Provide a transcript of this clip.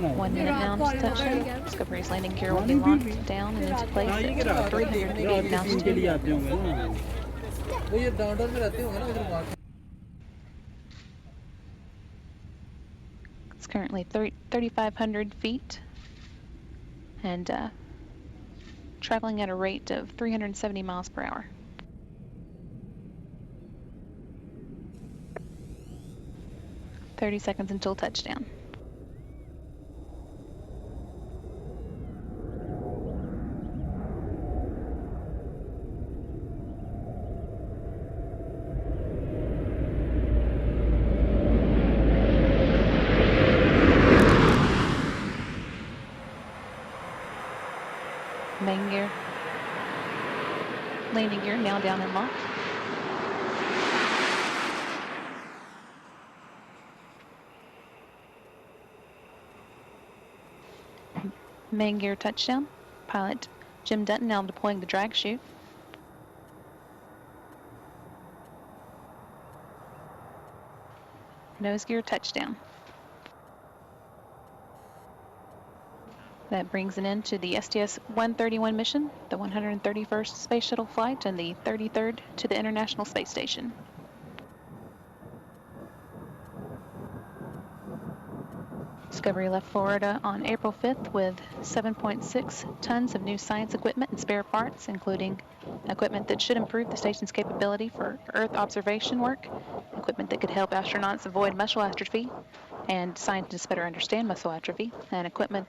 1 minute now to touchdown. Discovery's landing gear will be locked down and into place at 300 feet now to वो ये downtown में रहते होंगे ना इधर वहाँ It's currently 3,500 feet and traveling at a rate of 370 miles per hour. "30 seconds until touchdown." Main gear, landing gear now down and locked. Main gear touchdown. Pilot Jim Dutton now deploying the drag chute. Nose gear touchdown. That brings an end to the STS-131 mission, the 131st Space Shuttle flight, and the 33rd to the International Space Station. Discovery left Florida on April 5th with 7.6 tons of new science equipment and spare parts, including equipment that should improve the station's capability for Earth observation work, equipment that could help astronauts avoid muscle atrophy and scientists better understand muscle atrophy, and equipment